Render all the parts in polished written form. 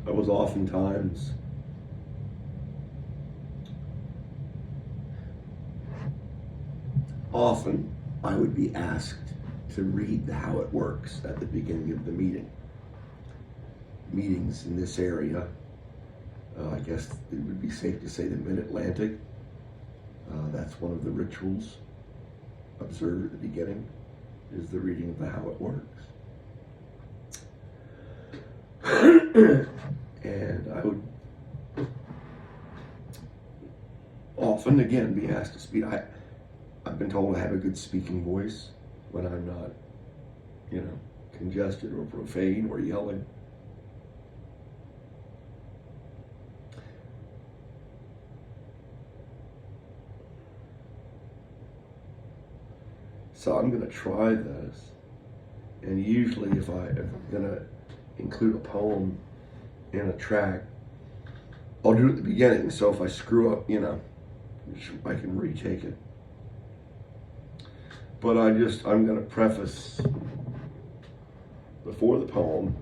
I was oftentimes often I would be asked to read How It Works at the beginning of the meeting. Meetings in this area, I guess it would be safe to say the Mid-Atlantic. That's one of the rituals observed at the beginning, is the reading of the How It Works. And I would often, again, be asked to speak. I've been told I have a good speaking voice when I'm not, congested or profane or yelling. So I'm going to try this. And usually if I'm going to include a poem in a track, I'll do it at the beginning. So if I screw up, I can retake it. But I'm going to preface before the poem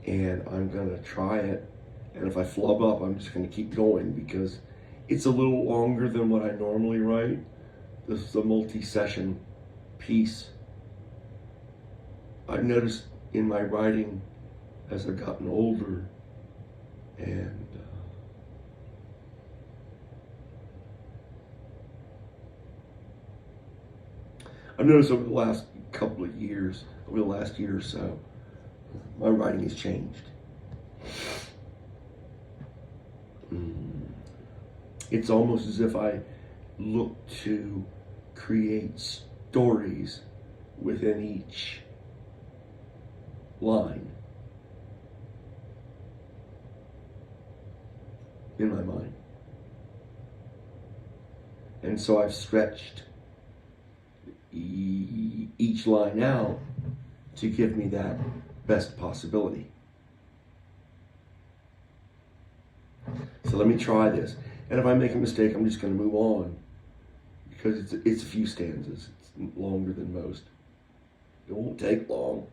and I'm going to try it. And if I flub up, I'm just going to keep going because it's a little longer than what I normally write. This is a multi-session piece. I've noticed in my writing as I've gotten older, and I've noticed over the last couple of years, over the last year or so, my writing has changed. It's almost as if I look to create stories within each line in my mind. And so I've stretched each line out to give me that best possibility. So let me try this. And if I make a mistake, I'm just going to move on because it's a few stanzas. It's longer than most. It won't take long.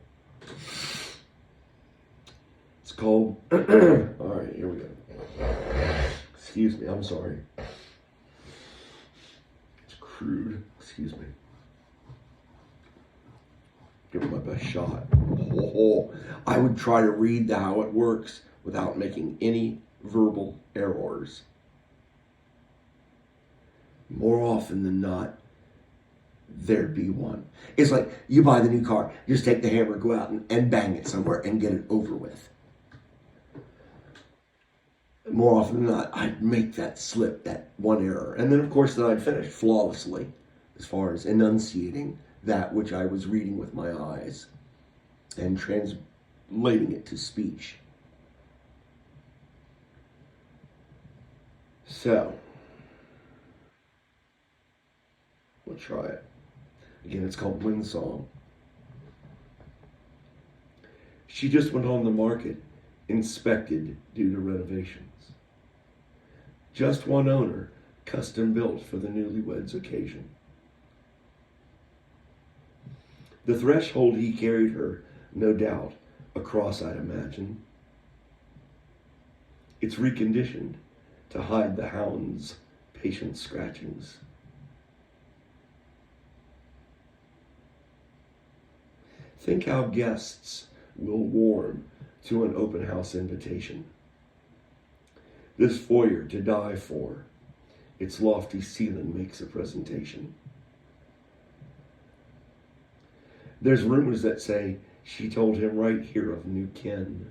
It's called, all right, here we go. Excuse me, I'm sorry. It's crude, excuse me. Give it my best shot. I would try to read How It Works without making any verbal errors. More often than not, there'd be one. It's like you buy the new car, you just take the hammer, go out and bang it somewhere and get it over with. More often than not, I'd make that slip, that one error. And then, of course, then I'd finish flawlessly as far as enunciating that which I was reading with my eyes and translating it to speech. So, we'll try it. Again, it's called Wind Song. She just went on the market, inspected due to renovations. Just one owner, custom built for the newlyweds occasion. The threshold he carried her, no doubt, across I'd imagine. It's reconditioned to hide the hound's patient scratchings. Think how guests will warm to an open house invitation. This foyer to die for, its lofty ceiling makes a presentation. There's rumors that say she told him right here of new kin.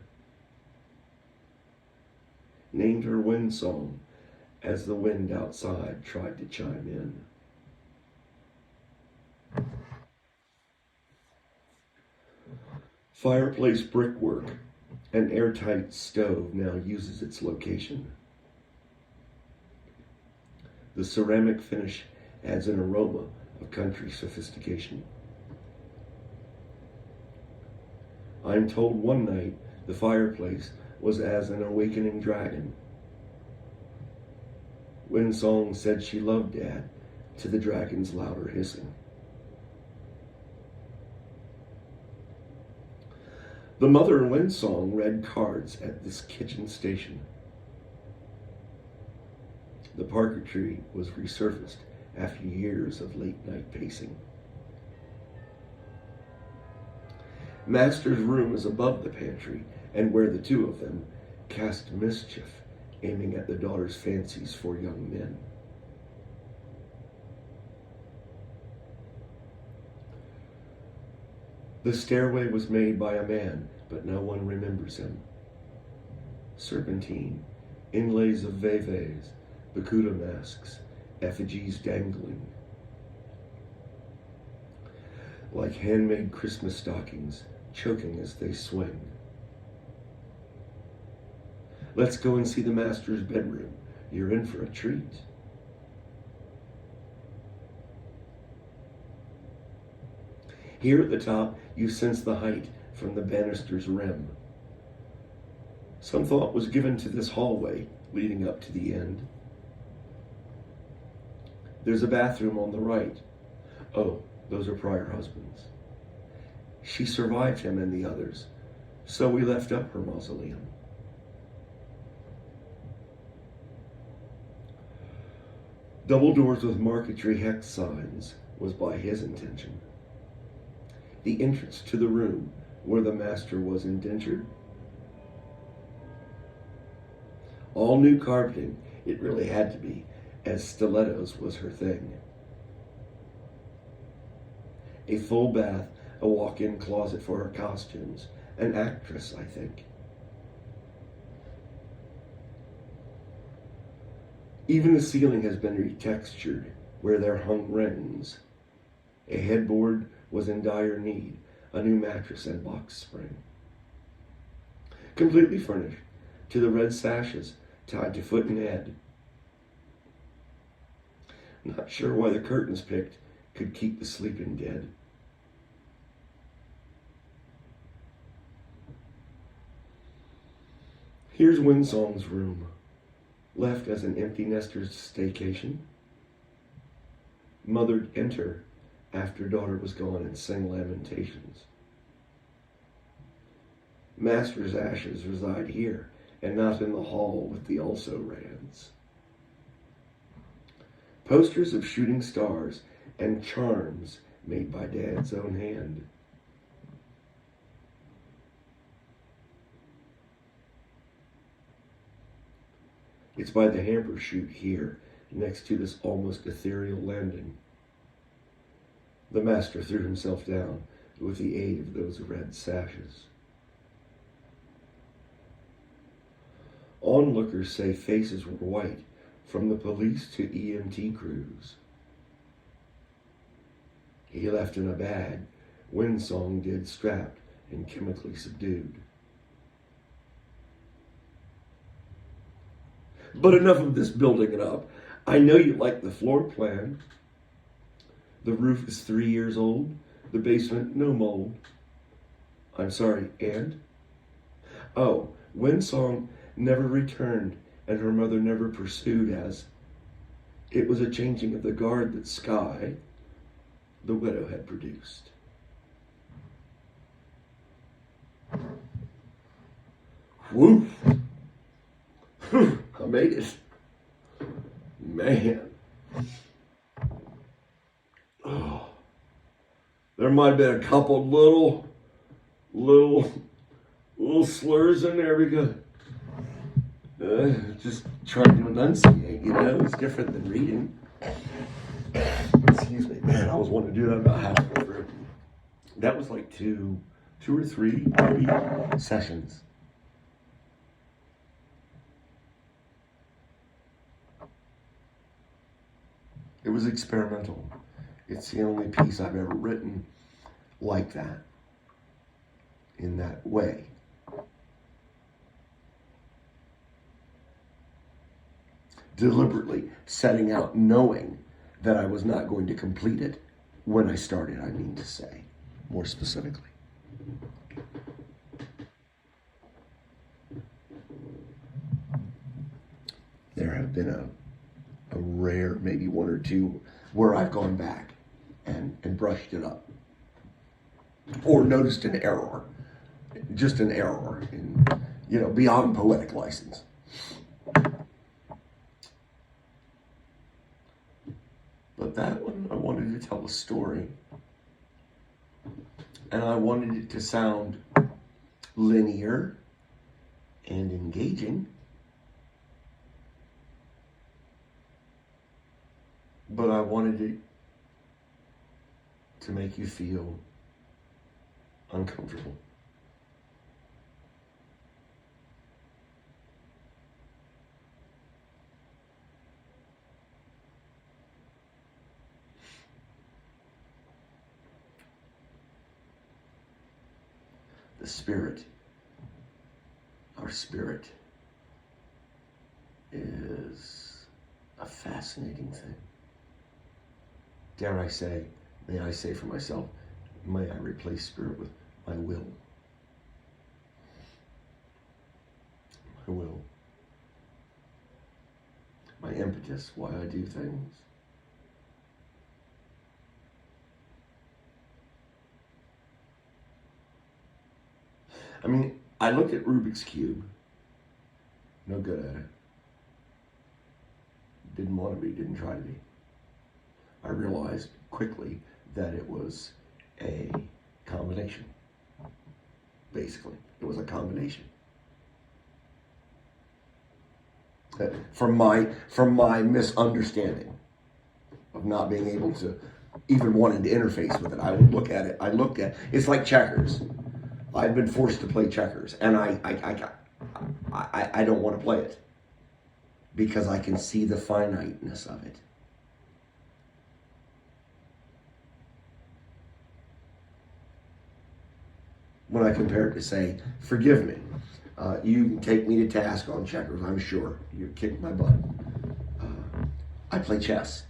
Named her Wind Song as the wind outside tried to chime in. Fireplace brickwork, an airtight stove now uses its location. The ceramic finish adds an aroma of country sophistication. I'm told one night the fireplace was as an awakening dragon. Wind Song said she loved Dad to the dragon's louder hissing. The mother and Winsong read cards at this kitchen station. The Parker tree was resurfaced after years of late-night pacing. Master's room is above the pantry, and where the two of them cast mischief, aiming at the daughter's fancies for young men. The stairway was made by a man, but no one remembers him. Serpentine, inlays of veves, Bakuda masks, effigies dangling. Like handmade Christmas stockings, choking as they swing. Let's go and see the master's bedroom. You're in for a treat. Here at the top, you sense the height from the banister's rim. Some thought was given to this hallway leading up to the end. There's a bathroom on the right. Oh, those are prior husbands. She survived him and the others, so we left up her mausoleum. Double doors with marquetry hex signs was by his intention. The entrance to the room where the master was indentured. All new carpeting, it really had to be, as stilettos was her thing. A full bath, a walk-in closet for her costumes, an actress, I think. Even the ceiling has been retextured where there hung rings. A headboard was in dire need, a new mattress and box spring. Completely furnished, to the red sashes tied to foot and head. Not sure why the curtains picked could keep the sleeping dead. Here's Winsong's room, left as an empty nester's staycation. Mother'd enter after daughter was gone and sing lamentations. Master's ashes reside here and not in the hall with the also-rans. Posters of shooting stars and charms made by Dad's own hand. It's by the hamper chute here, next to this almost ethereal landing. The master threw himself down with the aid of those red sashes. Onlookers say faces were white, from the police to EMT crews. He left in a bag, Winsong did strapped and chemically subdued. But enough of this building it up. I know you like the floor plan. The roof is 3 years old. The basement, no mold. I'm sorry, and? Oh, Winsong never returned, and her mother never pursued, as it was a changing of the guard that Sky, the widow, had produced. Woof! I made it. Man. Oh. There might have been a couple little slurs in there because just trying to enunciate, it's different than reading. Excuse me, man, I was wanting to do that about halfway through. That was like two or three maybe sessions. It was experimental. It's the only piece I've ever written like that, in that way. Deliberately setting out knowing that I was not going to complete it when I started, I mean to say, more specifically. There have been a rare, maybe one or two, where I've gone back and brushed it up or noticed an error just an error in, beyond poetic license. But that one, I wanted to tell a story. And I wanted it to sound linear and engaging. But I wanted it to make you feel uncomfortable. The spirit, our spirit, is a fascinating thing. Dare I say, may I say for myself, may I replace spirit with my will. My will. My impetus, why I do things. I mean, I looked at Rubik's Cube. No good at it. Didn't want to be, didn't try to be. I realized quickly that it was a combination. Basically, it was a combination. From my misunderstanding of not being able to even wanting to interface with it, I would look at it. I looked at it's like checkers. I've been forced to play checkers, and I don't want to play it because I can see the finiteness of it. When I compare it to, say, forgive me, you can take me to task on checkers, I'm sure. You kicked my butt. I play chess,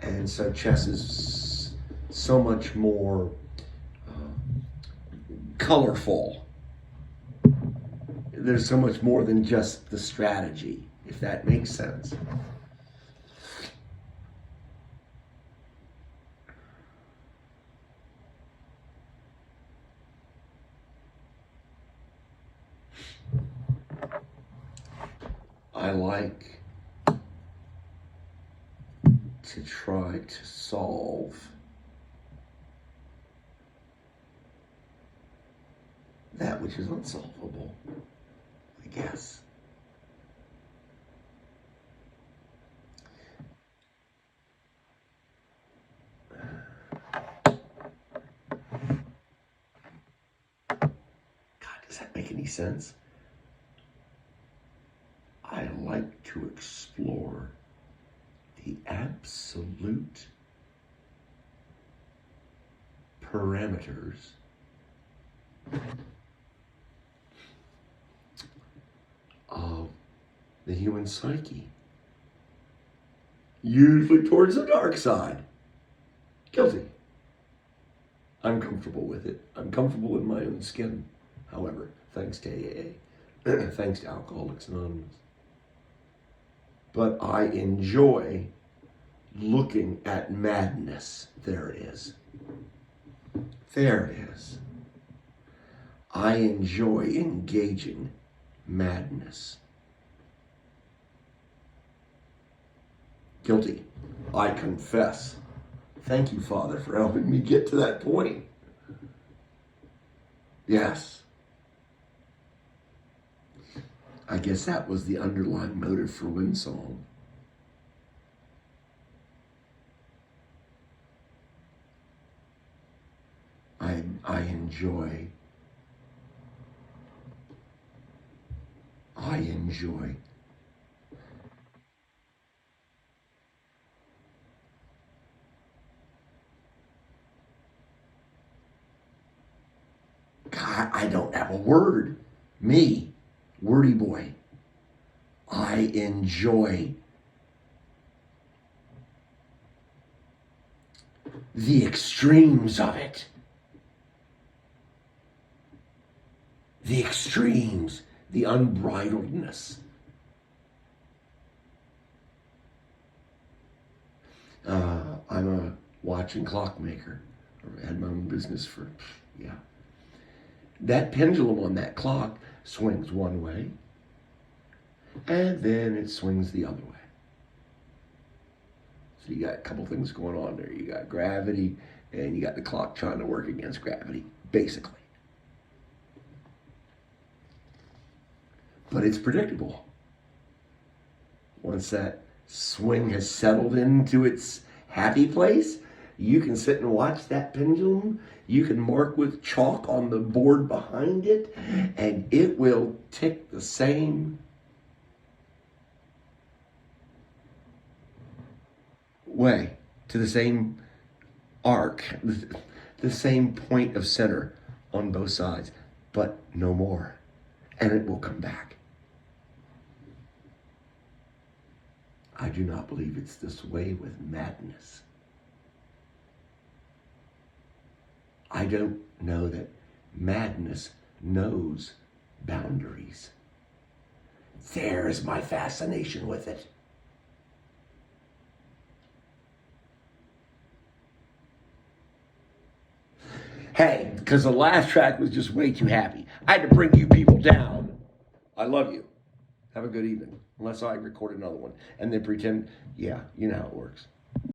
and so chess is so much more colorful. There's so much more than just the strategy, if that makes sense. I like to try to solve that which is unsolvable, I guess. God, does that make any sense? I like to explore the absolute parameters of the human psyche, usually towards the dark side. Guilty. I'm comfortable with it. I'm comfortable in my own skin, however, thanks to AA, thanks to Alcoholics Anonymous. But I enjoy looking at madness. There it is. There it is. I enjoy engaging madness. Guilty. I confess. Thank you, Father, for helping me get to that point. Yes. I guess that was the underlying motive for Windsong. I enjoy. God, I don't have a word. Me, wordy boy. I enjoy the extremes of it. The extremes, the unbridledness. I'm a watch and clock maker. I had my own business for, That pendulum on that clock swings one way, and then it swings the other way. So you got a couple things going on there. You got gravity, and you got the clock trying to work against gravity, basically. But it's predictable. Once that swing has settled into its happy place, you can sit and watch that pendulum. You can mark with chalk on the board behind it, and it will tick the same way, to the same arc, the same point of center on both sides, but no more. And it will come back. I do not believe it's this way with madness. I don't know that madness knows boundaries. There's my fascination with it. Hey, because the last track was just way too happy. I had to bring you people down. I love you. Have a good evening. Unless I record another one and then pretend, yeah, you know how it works.